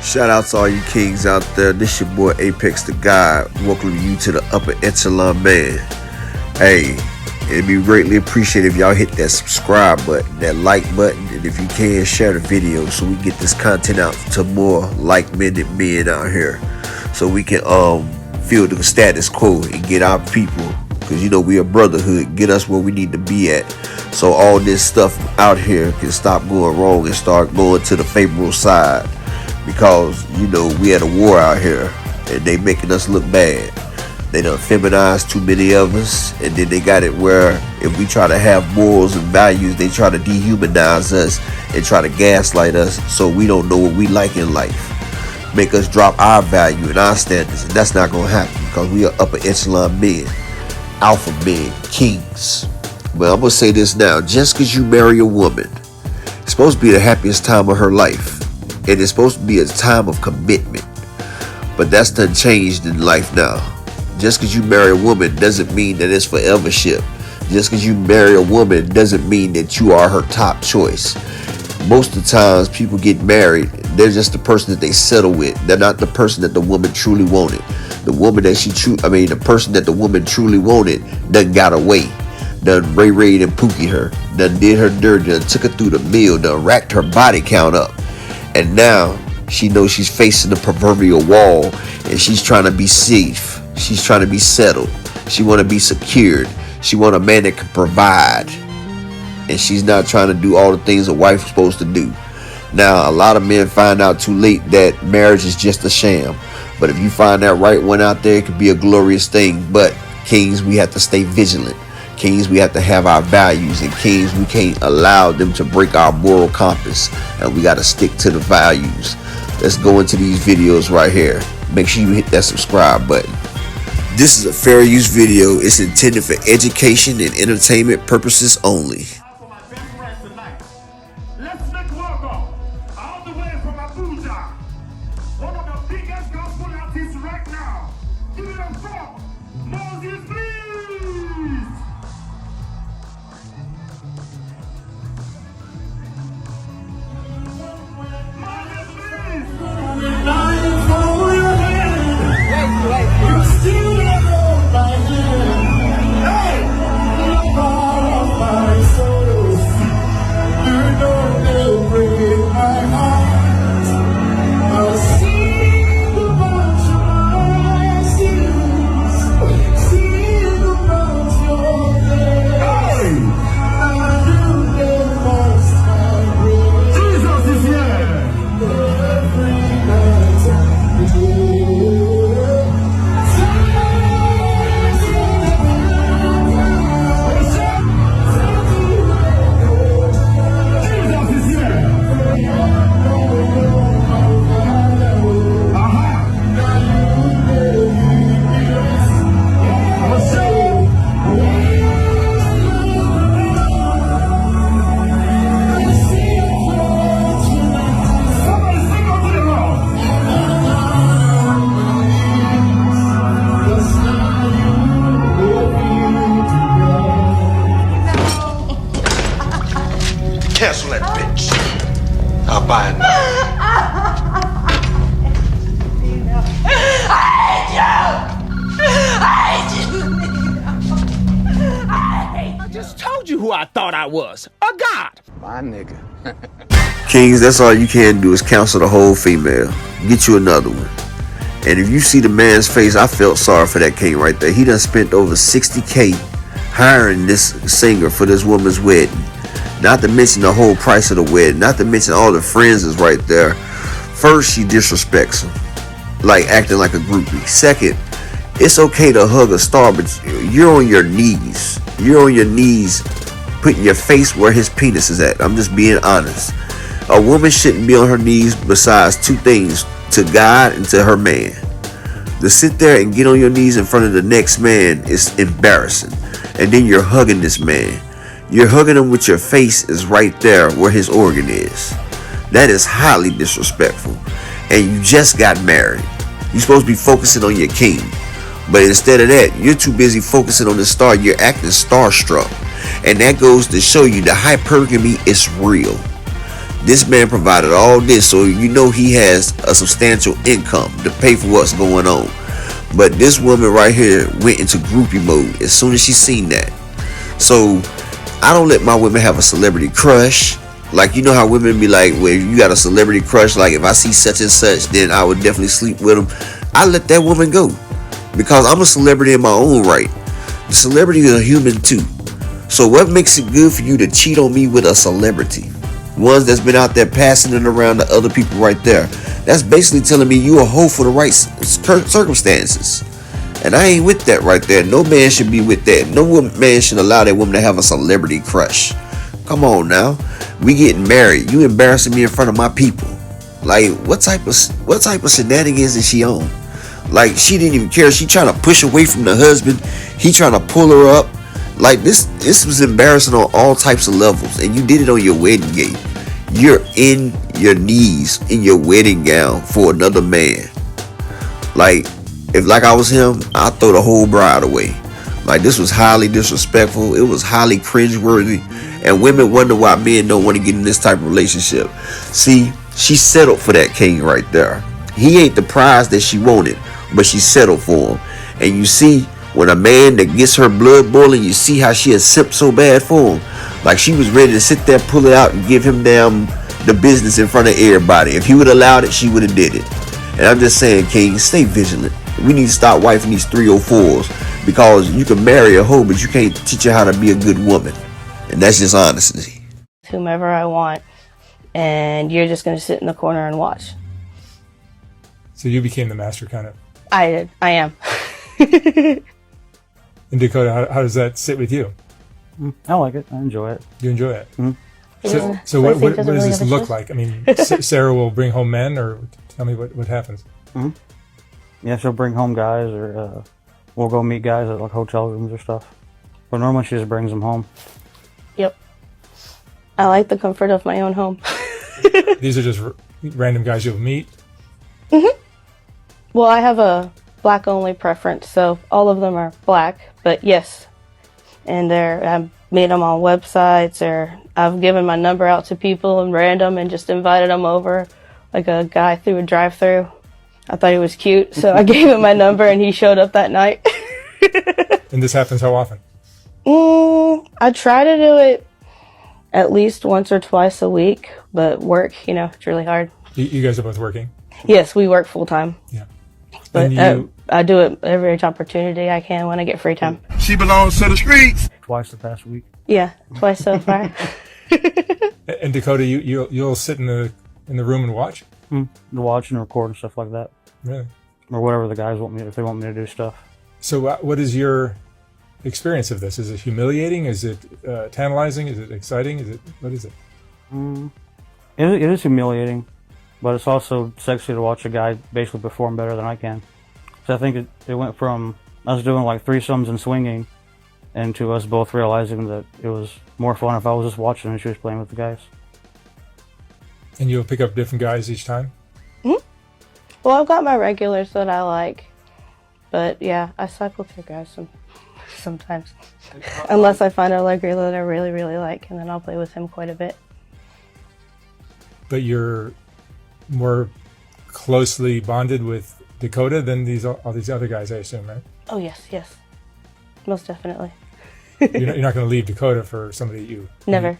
Shout out to all you kings out there. This your boy Apex the God. Welcome you to the upper echelon man. Hey, it'd be greatly appreciated if y'all hit that subscribe button, that like button, and if you can, share the video so we get this content out to more like-minded men out here, so we can feel the status quo and get our people, because you know we a brotherhood, get us where we need to be at, so all this stuff out here can stop going wrong and start going to the favorable side. Because you know we had a war out here and they making us look bad. They done feminized too many of us, and then they got it where if we try to have morals and values, they try to dehumanize us and try to gaslight us so we don't know what we like in life, make us drop our value and our standards, and that's not gonna happen because we are upper echelon men, alpha men, kings. But I'm gonna say this now: just because you marry a woman, it's supposed to be the happiest time of her life. And it's supposed to be a time of commitment. But that's done changed in life now. Just because you marry a woman doesn't mean that it's forevership. Just because you marry a woman doesn't mean that you are her top choice. Most of the times people get married, they're just the person that they settle with. They're not the person that the woman truly wanted. The woman that the person that the woman truly wanted done got away. Done Ray and Pookie her. Done did her dirty. Done took her through the mill. Done racked her body count up. And now she knows she's facing the proverbial wall, and she's trying to be safe. She's trying to be settled. She want to be secured. She want a man that can provide. And she's not trying to do all the things a wife's supposed to do. Now, a lot of men find out too late that marriage is just a sham. But if you find that right one out there, it could be a glorious thing. But kings, we have to stay vigilant. Kings, we have to have our values, and kings, we can't allow them to break our moral compass, and we got to stick to the values. Let's go into these videos right here. Make sure you hit that subscribe button. This is a fair use video. It's intended for education and entertainment purposes only. Let's make welcome all the way from Abuja, one of the biggest gospel artists right now. Give it up for Moses, please. Cancel that bitch. I'll buy it now. I just told you who I thought I was. A god. My nigga. Kings, that's all you can do is counsel the whole female. Get you another one. And if you see the man's face, I felt sorry for that king right there. He done spent over $60K hiring this singer for this woman's wedding. Not to mention the whole price of the wedding. Not to mention all the friends is right there. First, she disrespects him, like acting like a groupie. Second, it's okay to hug a star, but you're on your knees. You're on your knees, putting your face where his penis is at. I'm just being honest. A woman shouldn't be on her knees besides two things: to God and to her man. To sit there and get on your knees in front of the next man is embarrassing. And then you're hugging this man. You're hugging him with your face is right there where his organ is. That is highly disrespectful. And you just got married. You're supposed to be focusing on your king. But instead of that, you're too busy focusing on the star. You're acting starstruck. And that goes to show you the hypergamy is real. This man provided all this, so you know he has a substantial income to pay for what's going on. But this woman right here went into groupie mode as soon as she seen that. So I don't let my women have a celebrity crush. Like, you know how women be like, well, you got a celebrity crush, like if I see such and such, then I would definitely sleep with them. I let that woman go because I'm a celebrity in my own right. The celebrity is a human too. So what makes it good for you to cheat on me with a celebrity? Ones that's been out there passing it around to other people right there. That's basically telling me you a hoe for the right circumstances. And I ain't with that right there. No man should be with that. No man should allow that woman to have a celebrity crush. Come on now. We getting married. You embarrassing me in front of my people. Like, what type of shenanigans is she on? Like, she didn't even care. She trying to push away from the husband. He trying to pull her up. Like, this was embarrassing on all types of levels. And you did it on your wedding gate. You're in your knees in your wedding gown for another man. Like, if like I was him, I'd throw the whole bride away. Like, this was highly disrespectful. It was highly cringeworthy. And women wonder why men don't want to get in this type of relationship. See, she settled for that king right there. He ain't the prize that she wanted, but she settled for him. And you see, when a man that gets her blood boiling, you see how she has simped so bad for him. Like, she was ready to sit there, pull it out, and give him damn the business in front of everybody. If he would have allowed it, she would have did it. And I'm just saying, King, stay vigilant. We need to stop wifing these 304s, because you can marry a hoe, but you can't teach her how to be a good woman. And that's just honesty. Whomever I want, and you're just going to sit in the corner and watch. So you became the master, kind of. I did. I am. And Dakota, how does that sit with you? I like it. I enjoy it. You enjoy it? Mm-hmm. So what does this look like? I mean, Sarah will bring home men, or tell me what happens. Mm-hmm. Yeah, she'll bring home guys, or we'll go meet guys at like hotel rooms or stuff. But normally she just brings them home. Yep. I like the comfort of my own home. These are just random guys you'll meet? Mm-hmm. Well, I have a black-only preference, so all of them are black, but yes. And I've made them on websites, or I've given my number out to people and random and just invited them over, like a guy through a drive-thru. I thought he was cute, so I gave him my number and he showed up that night. And this happens how often? I try to do it at least once or twice a week, but work, it's really hard. You guys are both working? Yes, we work full-time. Yeah. But I do it every opportunity I can when I get free time. She belongs to the streets. Twice the past week. Yeah, twice so far. And Dakota, you'll sit in the room and watch? To watch and record and stuff like that. Really? Or whatever the guys want me, if they want me to do stuff. So what is your experience of this? Is it humiliating? Is it tantalizing? Is it exciting? What is it? It is humiliating, but it's also sexy to watch a guy basically perform better than I can. So I think it went from us doing like threesomes and swinging, and to us both realizing that it was more fun if I was just watching and she was playing with the guys. And you'll pick up different guys each time? Well, I've got my regulars that I like, but yeah, I cycle through guys sometimes. Unless I find a regular that I really, really like, and then I'll play with him quite a bit. But you're more closely bonded with Dakota than all these other guys, I assume, right? Oh, yes. Most definitely. You're not going to leave Dakota for somebody you... Never.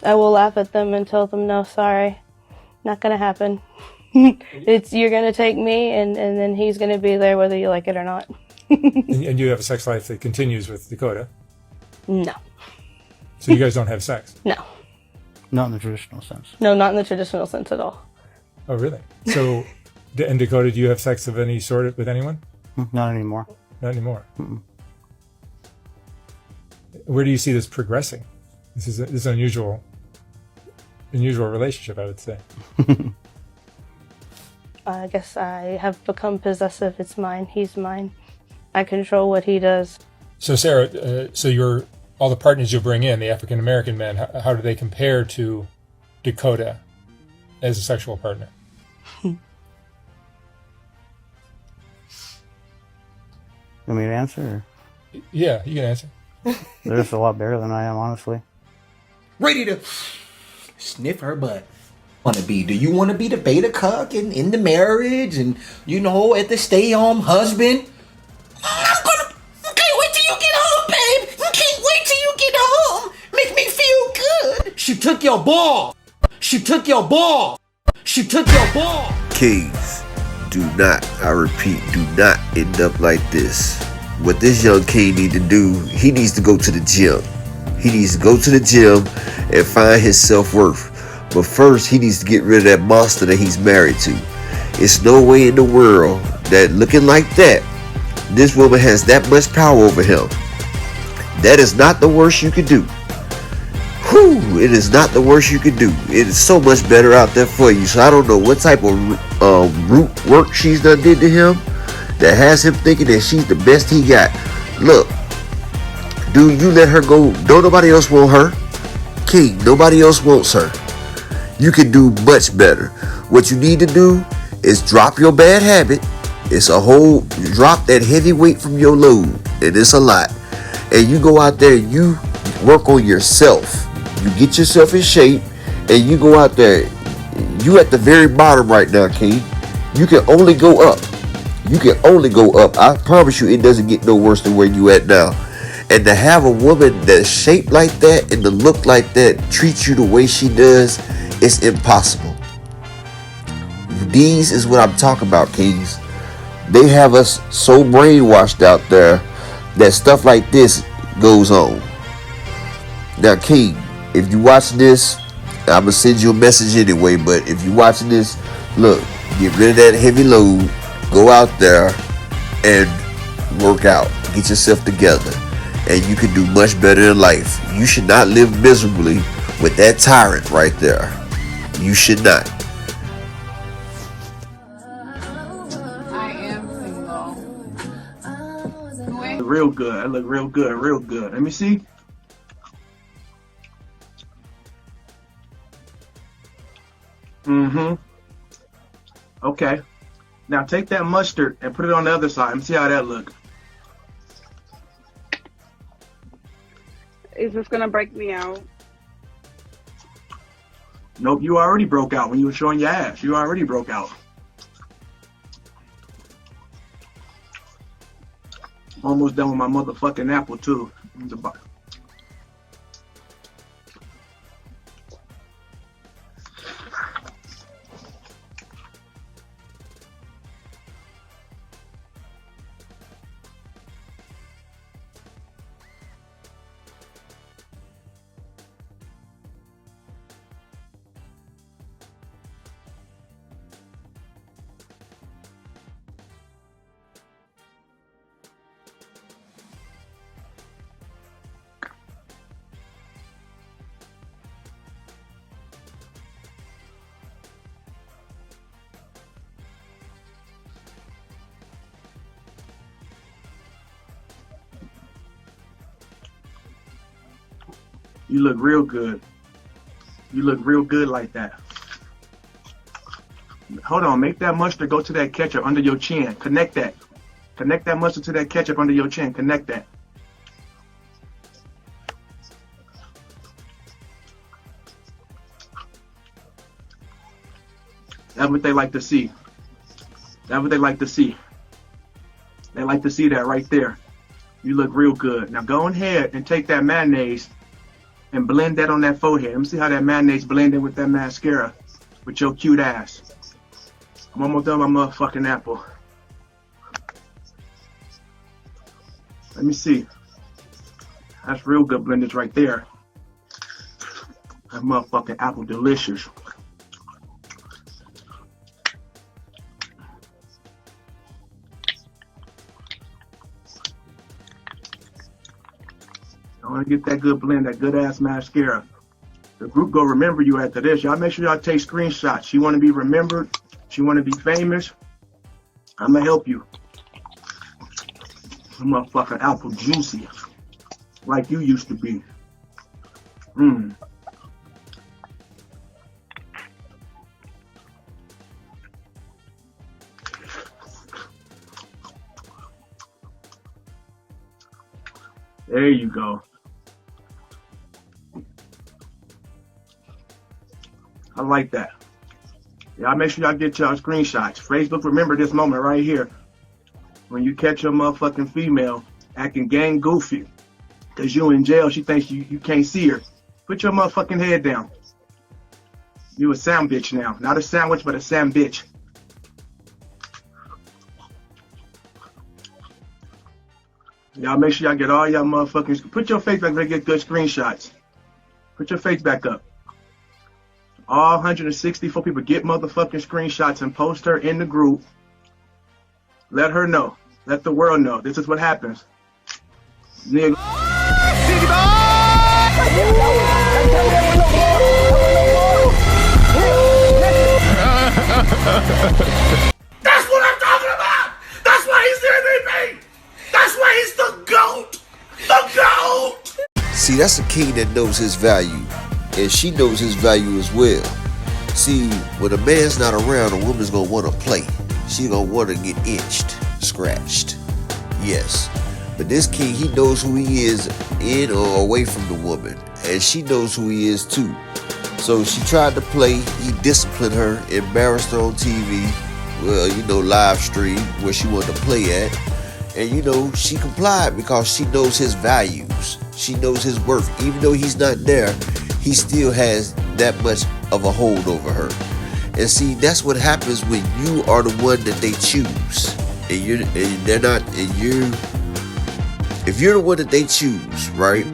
I will laugh at them and tell them, no, sorry. Not going to happen. You're going to take me, and then he's going to be there whether you like it or not. And you have a sex life that continues with Dakota? No. So you guys don't have sex? No. Not in the traditional sense. No, not in the traditional sense at all. Oh, really? So, in Dakota, do you have sex of any sort with anyone? Not anymore. Not anymore? Mm-mm. Where do you see this progressing? This is an unusual relationship, I would say. I guess I have become possessive. It's mine. He's mine. I control what he does. So, Sarah, all the partners you bring in, the African-American men, how do they compare to Dakota as a sexual partner? You want me to answer? Yeah, you can answer. They're just a lot better than I am, honestly. ready to sniff her butt. Do you want to be the beta cuck in the marriage and, you know, at the stay-home husband? I can't wait till you get home, babe. I can't wait till you get home. Make me feel good. She took your ball. She took your ball. She took your ball. Kings, do not, I repeat, do not end up like this. What this young king need to do, he needs to go to the gym. He needs to go to the gym and find his self-worth. But first, he needs to get rid of that monster that he's married to. It's no way in the world that looking like that, this woman has that much power over him. That is not the worst you could do. Whew, it is not the worst you could do. It is so much better out there for you. So I don't know what type of root work she's done did to him that has him thinking that she's the best he got. Look, dude, you let her go. Don't nobody else want her. King, nobody else wants her. You can do much better. What you need to do is drop your bad habit. It's a whole, drop that heavy weight from your load. And it's a lot. And you go out there and you work on yourself. You get yourself in shape and you go out there. You at the very bottom right now, King. You can only go up. You can only go up. I promise you it doesn't get no worse than where you at now. And to have a woman that's shaped like that and to look like that, treat you the way she does, it's impossible. These is what I'm talking about, Kings. They have us so brainwashed out there that stuff like this goes on. Now, King, if you watching this, I'm gonna send you a message anyway, but if you watching this, look, get rid of that heavy load, go out there and work out, get yourself together, and you can do much better in life. You should not live miserably with that tyrant right there. You should not. I am single. Real good. I look real good. Real good. Let me see. Okay. Now take that mustard and put it on the other side and see how that look. Is this gonna break me out? Nope, you already broke out when you were showing your ass. You already broke out. Almost done with my motherfucking apple too. You look real good. You look real good like that. Hold on, make that mustard go to that ketchup under your chin. Connect that. Connect that mustard to that ketchup under your chin. Connect that. That's what they like to see. That's what they like to see. They like to see that right there. You look real good. Now go ahead and take that mayonnaise and blend that on that forehead. Let me see how that mayonnaise blended with that mascara with your cute ass. I'm almost done with my motherfucking apple. Let me see. That's real good blended right there. That motherfucking apple delicious. I want to get that good blend, that good ass mascara. The group go remember you after this. Y'all make sure y'all take screenshots. You want to be remembered. You want to be famous. I'm going to help you. That motherfucking apple juicy. Like you used to be. There you go. like that. Y'all make sure y'all get y'all screenshots. Facebook, remember this moment right here. When you catch your motherfucking female acting gang goofy because you in jail, she thinks you can't see her. Put your motherfucking head down. You a sound bitch now. Not a sandwich, but a sound bitch. Y'all make sure y'all get all y'all motherfucking... Put your face back to get good screenshots. Put your face back up. All 164 people get motherfucking screenshots and post her in the group. Let her know. Let the world know. This is what happens. Nigga. That's what I'm talking about! That's why he's the MVP! That's why he's the GOAT! The GOAT! See, that's a king that knows his value. And she knows his value as well. See, when a man's not around, a woman's gonna want to play. She's gonna want to get itched, scratched. Yes. But this king, he knows who he is in or away from the woman. And she knows who he is too. So she tried to play, he disciplined her, embarrassed her on TV, well, live stream where she wanted to play at. And she complied because she knows his values. She knows his worth. Even though he's not there, he still has that much of a hold over her. And see, that's what happens when you are the one that they choose. If you're the one that they choose, right?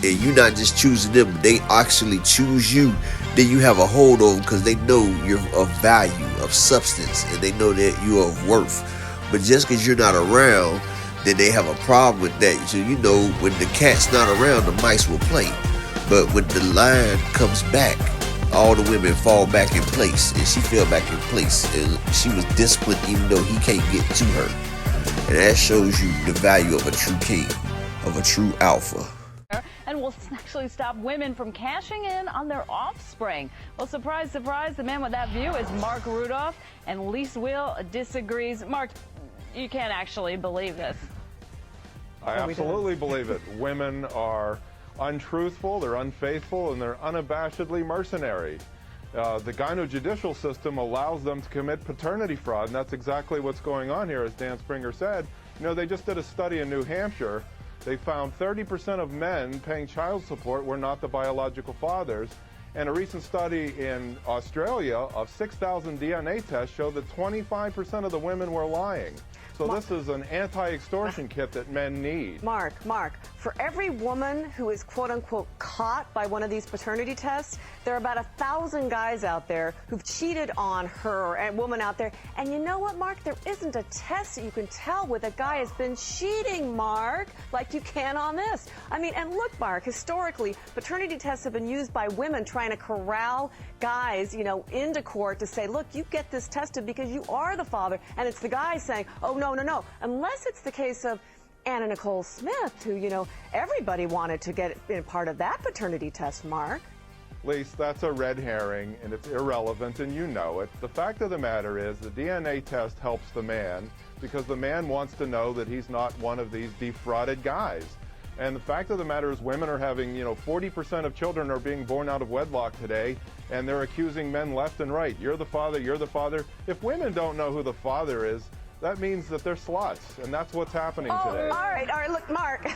And you're not just choosing them, they actually choose you, then you have a hold over because they know you're of value, of substance, and they know that you're of worth. But just because you're not around, then they have a problem with that. So when the cat's not around, the mice will play. But when the lion comes back, all the women fall back in place, and she fell back in place, and she was disciplined even though he can't get to her. And that shows you the value of a true king, of a true alpha. And will actually stop women from cashing in on their offspring. Well, surprise, surprise, the man with that view is Mark Rudolph, and Lise Will disagrees. Mark, you can't actually believe this. I absolutely believe it. Women are untruthful, they're unfaithful, and they're unabashedly mercenary. The gyno-judicial system allows them to commit paternity fraud, and that's exactly what's going on here, as Dan Springer said. They just did a study in New Hampshire. They found 30% of men paying child support were not the biological fathers. And a recent study in Australia of 6,000 DNA tests showed that 25% of the women were lying. So this is an anti-extortion kit that men need. Mark, for every woman who is quote-unquote caught by one of these paternity tests, there are about 1,000 guys out there who've cheated on her, and woman out there. And you know what, Mark? There isn't a test that you can tell whether a guy has been cheating, Mark, like you can on this. I mean, and look, Mark, historically, paternity tests have been used by women trying to corral guys, into court to say, look, you get this tested because you are the father. And it's the guy saying, oh, no. Unless it's the case of Anna Nicole Smith, who, everybody wanted to get in part of that paternity test, Mark. Lise, that's a red herring, and it's irrelevant, and you know it. The fact of the matter is the DNA test helps the man because the man wants to know that he's not one of these defrauded guys. And the fact of the matter is women are having, 40% of children are being born out of wedlock today, and they're accusing men left and right. You're the father, you're the father. If women don't know who the father is, that means that they're sluts, and that's what's happening today. All right, look, Mark,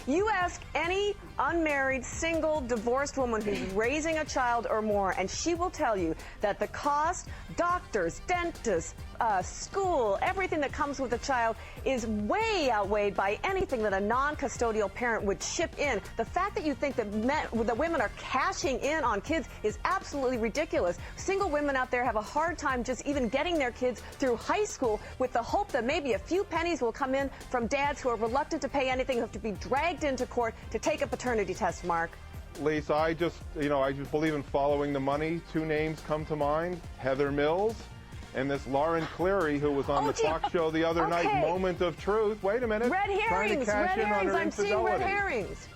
you ask any unmarried, single, divorced woman who's raising a child or more, and she will tell you that the cost, doctors, dentists, school, everything that comes with a child is way outweighed by anything that a non-custodial parent would chip in. The fact that you think that women are cashing in on kids is absolutely ridiculous. Single women out there have a hard time just even getting their kids through high school with the hope that maybe a few pennies will come in from dads who are reluctant to pay anything, who have to be dragged into court to take a paternity test, Mark. Lisa, I just believe in following the money. Two names come to mind, Heather Mills and this Lauren Cleary, who was on the talk show the other night, Moment of Truth. Wait a minute. Red herrings, I'm seeing red herrings.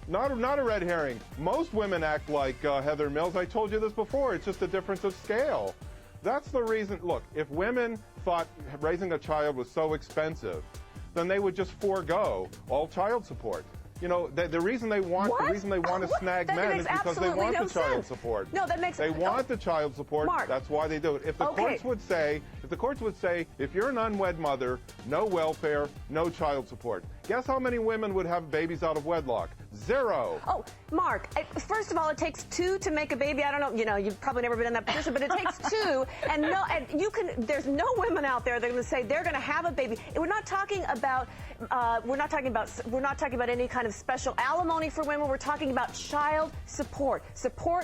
Not a red herring. Most women act like Heather Mills. I told you this before. It's just a difference of scale. That's the reason. Look, if women thought raising a child was so expensive, then they would just forego all child support. You know, the reason they want to snag men is because they want the child support. No, that makes they want the child support. Mark. That's why they do it. If the courts would say, if you're an unwed mother, no welfare, no child support. Guess how many women would have babies out of wedlock? 0. Oh, Mark, first of all, it takes 2 to make a baby. I don't know, you know, you've probably never been in that position, but it takes 2, and there's no women out there that are going to say they're going to have a baby. We're not talking about any kind of special alimony for women. We're talking about child support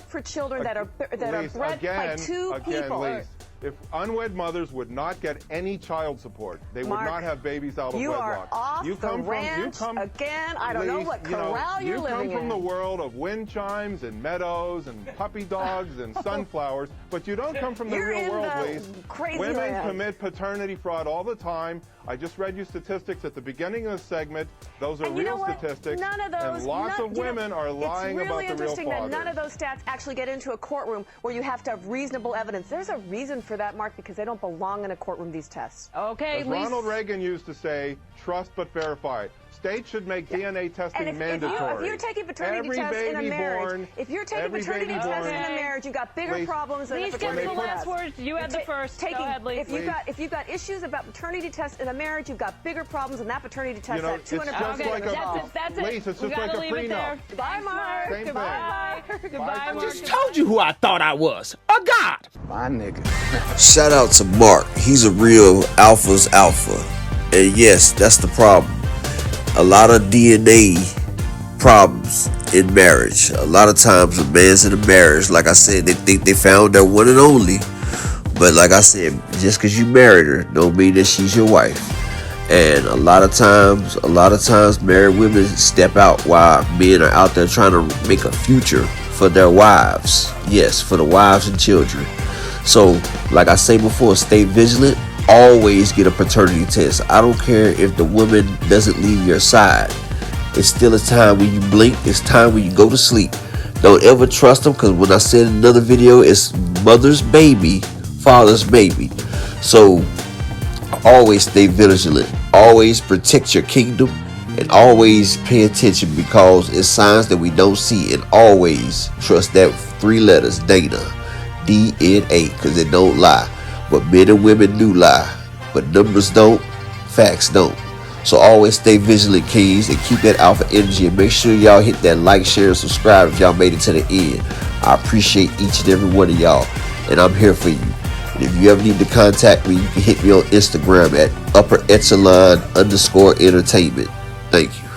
for children that are bred by 2 people. Lise, if unwed mothers would not get any child support, they would not have babies out of wedlock. You are off the ranch again. I don't know what corral you're living in. You come from the world of wind chimes and meadows and puppy dogs and sunflowers, but you don't come from the real world, Lise. Women commit paternity fraud all the time. I just read you statistics at the beginning of the segment. Those are real statistics. None of those. And lots of women are lying about the real It's really interesting that fathers. none of those stats actually get into a courtroom where you have to have reasonable evidence. There's a reason for that, Mark, because they don't belong in a courtroom, these tests. Okay, As Ronald Reagan used to say, trust but verify. States should make DNA testing mandatory. If you're taking paternity tests in a marriage, you've got bigger problems than a paternity test. Lise gets the last word. You had the first. Go ahead, Lise. If you've got issues about paternity tests in a marriage, you've got bigger problems than that paternity test. It's just like that's it. Lise, it's just like a prenup. Goodbye, Mark. Same Goodbye. Goodbye, I just told you who I thought I was. A god. My nigga. Shout out to Mark. He's a real alpha's alpha. And yes, that's the problem. A lot of DNA problems in marriage. A lot of times a man's in a marriage, like I said, they think they found their one and only. But like I said, just because you married her don't mean that she's your wife. And a lot of times married women step out while men are out there trying to make a future for their wives. Yes, for the wives and children. So like I say before, stay vigilant. Always get a paternity test. I don't care if the woman doesn't leave your side. It's still a time when you blink. It's time when you go to sleep. Don't ever trust them, because when I said in another video, it's mother's baby, father's baby. So always stay vigilant. Always protect your kingdom, and always pay attention, because it's signs that we don't see. And always trust that 3 letters, Dana, DNA, because it don't lie. But men and women do lie, but numbers don't, facts don't. So always stay vigilant, kings, and keep that alpha energy, and make sure y'all hit that like, share, and subscribe if y'all made it to the end. I appreciate each and every one of y'all, and I'm here for you. And if you ever need to contact me, you can hit me on Instagram at _entertainment. Thank you.